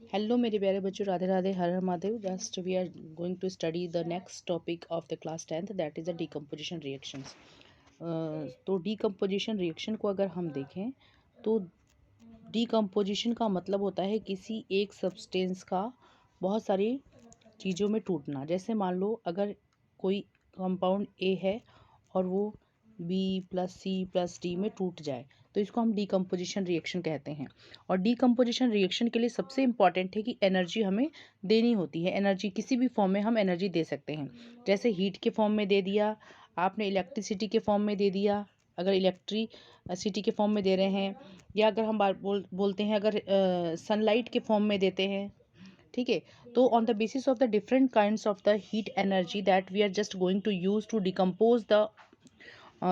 Hello मेरे प्यारे बच्चों, Radhe Radhe, Har Har Mahadev. Just we are going to study the next topic of the class 10th, that is the decomposition reactions. तो decomposition reaction को अगर हम देखें तो डीकम्पोजिशन का मतलब होता है किसी एक सब्सटेंस का बहुत सारी चीज़ों में टूटना। जैसे मान लो अगर कोई कंपाउंड ए है और वो B plus C plus D में टूट जाए तो इसको हम डीकम्पोजिशन रिएक्शन कहते हैं। और डीकम्पोजिशन रिएक्शन के लिए सबसे इम्पॉर्टेंट है कि एनर्जी हमें देनी होती है। एनर्जी किसी भी फॉर्म में हम एनर्जी दे सकते हैं, जैसे हीट के फॉर्म में दे दिया आपने, इलेक्ट्रिसिटी के फॉर्म में दे दिया अगर इलेक्ट्रिसिटी के फॉर्म में दे रहे हैं, या अगर हम बोलते हैं अगर सनलाइट के फॉर्म में देते हैं। ठीक है, तो on the basis of the different kinds of the heat energy that we are just going to use to decompose the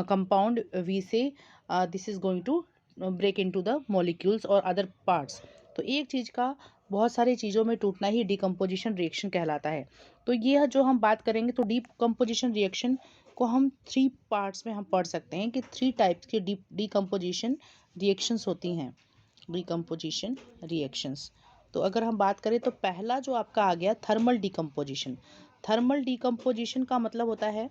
compound, we say this is going to break into the molecules or other parts। तो एक चीज़ का बहुत सारी चीज़ों में टूटना ही decomposition reaction कहलाता है। तो ये जो हम बात करेंगे तो डिकम्पोजिशन रिएक्शन को हम 3 पार्ट्स में हम पढ़ सकते हैं कि 3 टाइप्स की डिकम्पोजिशन रिएक्शंस होती हैं। डिकम्पोजिशन रिएक्शंस, तो अगर हम बात करें तो पहला जो आपका आ गया थर्मल डिकम्पोजिशन। थर्मल डिकम्पोजिशन का मतलब होता है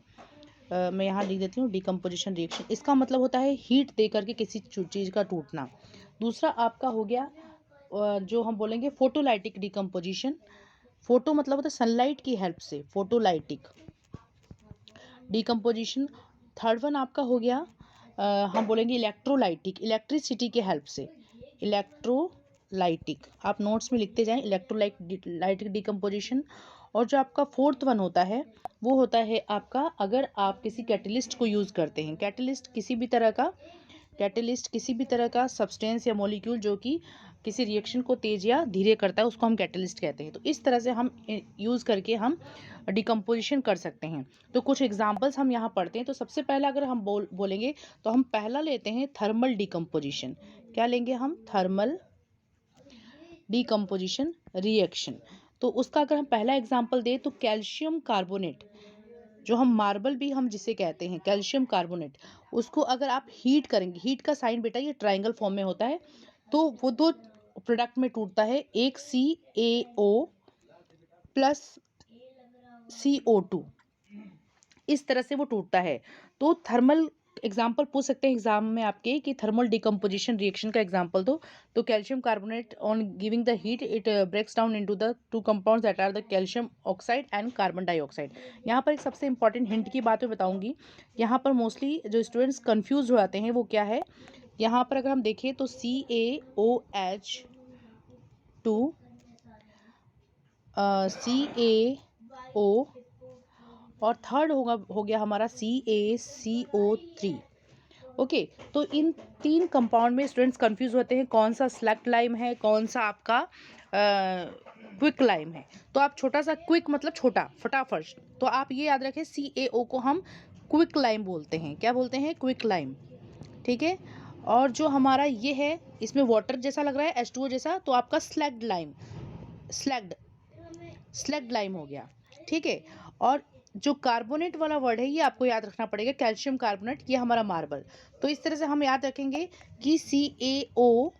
मैं यहाँ लिख देती हूँ डिकम्पोजिशन रिएक्शन। इसका मतलब होता है हीट दे करके किसी चीज़ का टूटना। दूसरा आपका हो गया जो हम बोलेंगे फोटोलाइटिक डिकम्पोजिशन। फोटो मतलब होता है सनलाइट की हेल्प से, फोटोलाइटिक डिकम्पोजिशन। थर्ड वन आपका हो गया हम बोलेंगे इलेक्ट्रोलाइटिक, इलेक्ट्रिसिटी के हेल्प से, इलेक्ट्रोलाइटिक। आप नोट्स में लिखते जाएं इलेक्ट्रोलाइटिक डिकम्पोजिशन। और जो आपका फोर्थ वन होता है वो होता है आपका अगर आप किसी कैटलिस्ट को यूज़ करते हैं। कैटलिस्ट किसी भी तरह का सब्सटेंस या मॉलिक्यूल जो कि किसी रिएक्शन को तेज या धीरे करता है उसको हम कैटलिस्ट कहते हैं। तो इस तरह से हम यूज़ करके हम डिकम्पोजिशन कर सकते हैं। तो कुछ एग्जांपल्स हम यहाँ पढ़ते हैं। तो सबसे पहला अगर हम बोलेंगे तो हम पहला लेते हैं थर्मल डिकम्पोजिशन। क्या लेंगे हम? Thermal decomposition reaction. तो उसका अगर हम पहला एग्जांपल दें तो कैल्शियम कार्बोनेट, जो हम मार्बल भी हम जिसे कहते हैं, कैल्शियम कार्बोनेट, उसको अगर आप हीट करेंगे, हीट का साइन बेटा ये ट्रायंगल फॉर्म में होता है, तो वो 2 प्रोडक्ट में टूटता है, एक CaO प्लस CO2, इस तरह से वो टूटता है। तो थर्मल एग्जाम्पल पूछ सकते हैं एग्जाम में आपके कि थर्मल डिकम्पोजिशन रिएक्शन का एग्जाम्पल दो। तो calcium carbonate on giving the heat it breaks down into the 2 compounds that are the calcium oxide and carbon dioxide. यहाँ पर एक सबसे इंपॉर्टेंट हिंट की बात मैं बताऊंगी। यहाँ पर मोस्टली जो स्टूडेंट्स कंफ्यूज हो जाते हैं वो क्या है, यहाँ पर अगर हम देखें तो CaOH2 CaO और थर्ड हो गया हमारा CaCO3। ओके, तो इन 3 कंपाउंड में स्टूडेंट्स कंफ्यूज होते हैं कौन सा स्लैक्ट लाइम है, कौन सा आपका क्विक लाइम है। तो आप छोटा सा क्विक मतलब छोटा फटाफट, तो आप ये याद रखें CaO को हम क्विक लाइम बोलते हैं। क्या बोलते हैं? Quick lime. ठीक है, और जो हमारा ये है इसमें वाटर जैसा लग रहा है H2O जैसा, तो आपका स्लैग्ड लाइम हो गया। ठीक है, और जो कार्बोनेट वाला वर्ड है ये आपको याद रखना पड़ेगा, कैल्शियम कार्बोनेट, ये हमारा मार्बल। तो इस तरह से हम याद रखेंगे कि CaO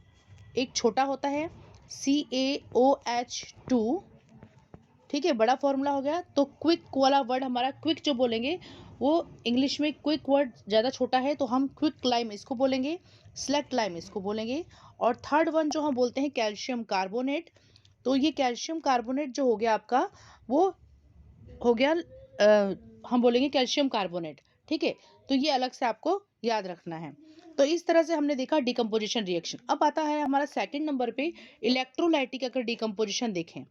एक छोटा होता है, CaOH2, ठीक है, बड़ा फॉर्मूला हो गया। तो क्विक वाला वर्ड हमारा, क्विक जो बोलेंगे वो इंग्लिश में क्विक वर्ड ज़्यादा छोटा है तो हम क्विक लाइम इसको बोलेंगे, स्लैक्ट लाइम इसको बोलेंगे। और थर्ड वन जो हम बोलते हैं कैल्शियम कार्बोनेट, तो ये कैल्शियम कार्बोनेट जो हो गया आपका वो हो गया हम बोलेंगे कैल्शियम कार्बोनेट। ठीक है, तो ये अलग से आपको याद रखना है। तो इस तरह से हमने देखा डिकम्पोजिशन रिएक्शन। अब आता है हमारा सेकंड नंबर पे इलेक्ट्रोलाइटिक अगर डिकम्पोजिशन देखें,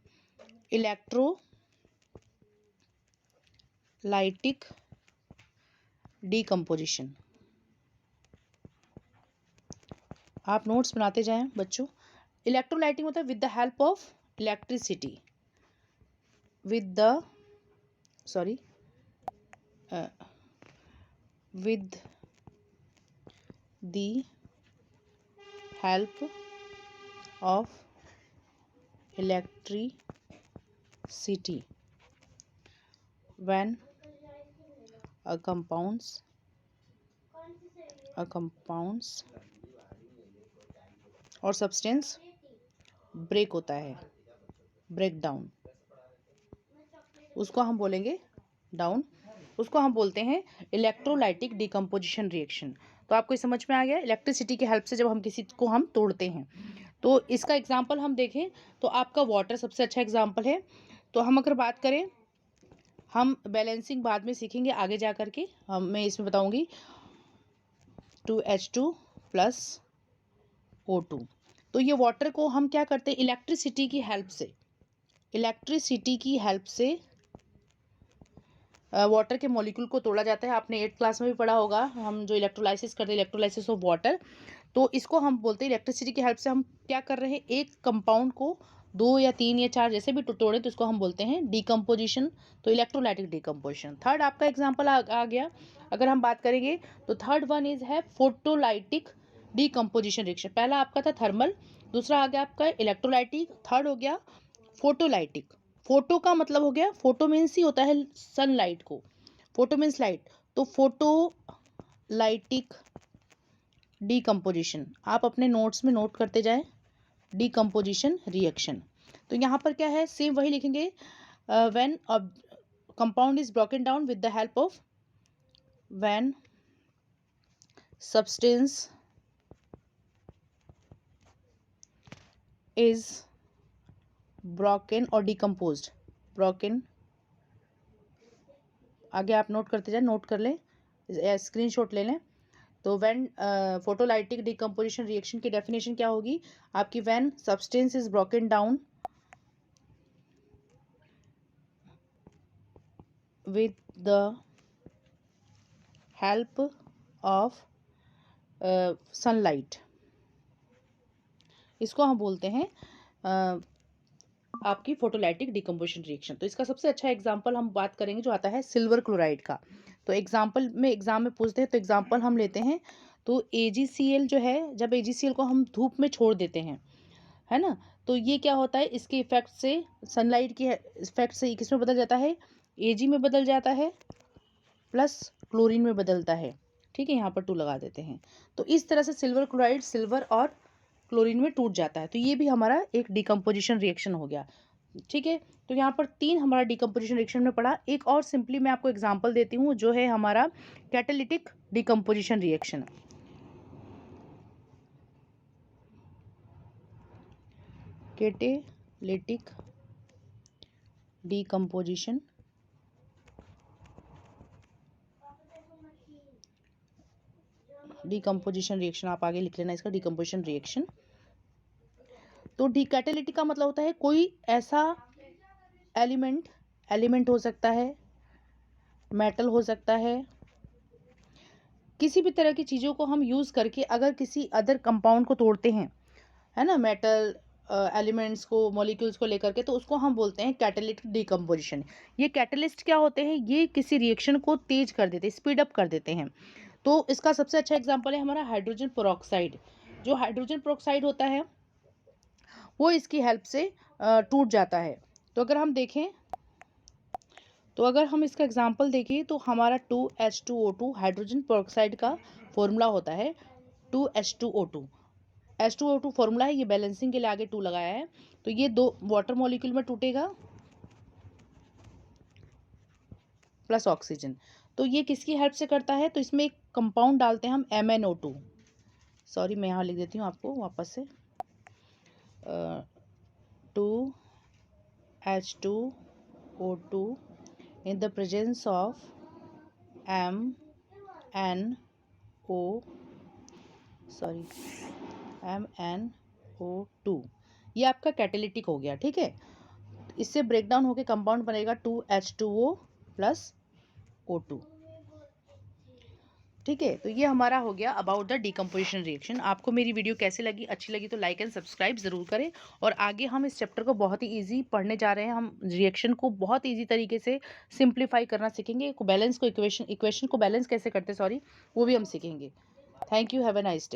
इलेक्ट्रोलाइटिक डिकम्पोजिशन, आप नोट्स बनाते जाएं बच्चों। इलेक्ट्रोलाइटिक मतलब with the help of electricity, with the sorry with the help of electricity when a compounds और substance ब्रेक होता है। ब्रेक डाउन, उसको हम बोलेंगे डाउन, उसको हम बोलते हैं इलेक्ट्रोलाइटिक डिकम्पोजिशन रिएक्शन। तो आपको समझ में आ गया, इलेक्ट्रिसिटी की हेल्प से जब हम किसी को हम तोड़ते हैं। तो इसका एग्जांपल हम देखें तो आपका वाटर सबसे अच्छा एग्जांपल है। तो हम अगर बात करें, हम बैलेंसिंग बाद में सीखेंगे आगे जा करके, मैं इसमें बताऊंगी 2H2 प्लस O2। तो ये वाटर को हम क्या करते हैं, इलेक्ट्रिसिटी की हेल्प से वाटर के मॉलिक्यूल को तोड़ा जाता है। आपने 8th क्लास में भी पढ़ा होगा, हम जो इलेक्ट्रोलाइसिस करते हैं, इलेक्ट्रोलाइसिस ऑफ वाटर। तो इसको हम बोलते हैं इलेक्ट्रिसिटी की हेल्प से हम क्या कर रहे हैं, एक कंपाउंड को 2 या 3 या 4 जैसे भी तोड़े तो इसको हम बोलते हैं डिकम्पोजिशन। तो इलेक्ट्रोलाइटिक डिकम्पोजिशन। थर्ड आपका एग्जाम्पल आ गया। अगर हम बात करेंगे तो थर्ड वन इज है फोटोलाइटिक डिकम्पोजिशन रिएक्शन। पहला आपका था थर्मल, दूसरा आ गया आपका इलेक्ट्रोलाइटिक, थर्ड हो गया फोटोलाइटिक। फोटो का मतलब हो गया, फोटो मीन्स ही होता है सनलाइट को, फोटो मीन्स लाइट। तो फोटोलाइटिक डिकम्पोजिशन आप अपने नोट्स में नोट करते जाएं, डिकम्पोजिशन रिएक्शन। तो यहाँ पर क्या है, सेम वही लिखेंगे, when compound is broken down with the help of, when substance is broken और डिकम्पोज्ड, ब्रोकन, आगे आप नोट करते जाएं, नोट कर लें, स्क्रीनशॉट ले लें। तो व्हेन फोटोलाइटिक डिकम्पोजिशन रिएक्शन की डेफिनेशन क्या होगी आपकी, when substance is broken down with the help of sunlight, इसको हम बोलते हैं आपकी फोटोलाइटिक डिकम्पोजिशन रिएक्शन। तो इसका सबसे अच्छा एग्जांपल हम बात करेंगे जो आता है सिल्वर क्लोराइड का। तो एग्जांपल में एग्जाम में पूछते हैं, तो एग्जांपल हम लेते हैं। तो AgCl जो है, जब AgCl को हम धूप में छोड़ देते हैं, है ना, तो ये क्या होता है, इसके इफेक्ट से, सनलाइट के इफेक्ट से किस में बदल जाता है, Ag में बदल जाता है, प्लस क्लोरीन में बदलता है। ठीक है, यहाँ पर 2 लगा देते हैं। तो इस तरह से सिल्वर क्लोराइड सिल्वर और क्लोरीन में टूट जाता है। तो ये भी हमारा एक डिकम्पोजिशन रिएक्शन हो गया। ठीक है, तो यहाँ पर 3 हमारा डिकम्पोजिशन रिएक्शन में पड़ा। एक और सिंपली मैं आपको एग्जांपल देती हूँ, जो है हमारा catalytic decomposition reaction. Catalytic decomposition reaction आप आगे लिख लेना इसका, डिकम्पोजिशन रिएक्शन। तो कैटालिटिक का मतलब होता है कोई ऐसा एलिमेंट हो सकता है, मेटल हो सकता है, किसी भी तरह की चीज़ों को हम यूज़ करके अगर किसी अदर कंपाउंड को तोड़ते हैं, है ना, मेटल एलिमेंट्स को, मॉलिक्यूल्स को लेकर के, तो उसको हम बोलते हैं कैटालिटिक डिकम्पोजिशन। ये कैटलिस्ट क्या होते हैं, ये किसी रिएक्शन को तेज कर देते हैं, स्पीड अप कर देते हैं। तो इसका सबसे अच्छा एग्जांपल है हमारा हाइड्रोजन पेरोक्साइड। जो हाइड्रोजन पेरोक्साइड होता है वो इसकी हेल्प से टूट जाता है। तो अगर हम देखें, तो अगर हम इसका एग्जांपल देखें तो हमारा 2H2O2 हाइड्रोजन पेरोक्साइड का फॉर्मूला होता है 2H2O2। H2O2 फॉर्मूला है, ये बैलेंसिंग के लिए आगे 2 लगाया है। तो ये 2 वाटर मॉलिक्यूल में टूटेगा प्लस ऑक्सीजन। तो ये किसकी हेल्प से करता है, तो इसमें एक कंपाउंड डालते हैं हम MnO2। सॉरी, मैं यहाँ लिख देती हूँ आपको वापस से, 2H2O2 in the presence of MnO2, ये आपका कैटालिटिक हो गया। ठीक है, इससे ब्रेक डाउन होकर कंपाउंड बनेगा 2H2O प्लस O2। ठीक है, तो ये हमारा हो गया अबाउट द डिकम्पोजिशन रिएक्शन। आपको मेरी वीडियो कैसी लगी, अच्छी लगी तो लाइक एंड सब्सक्राइब ज़रूर करें। और आगे हम इस चैप्टर को बहुत ही इजी पढ़ने जा रहे हैं। हम रिएक्शन को बहुत इजी तरीके से सिंप्लीफाई करना सीखेंगे, इक्वेशन को बैलेंस कैसे करते, सॉरी, वो भी हम सीखेंगे। Thank you, have a nice day.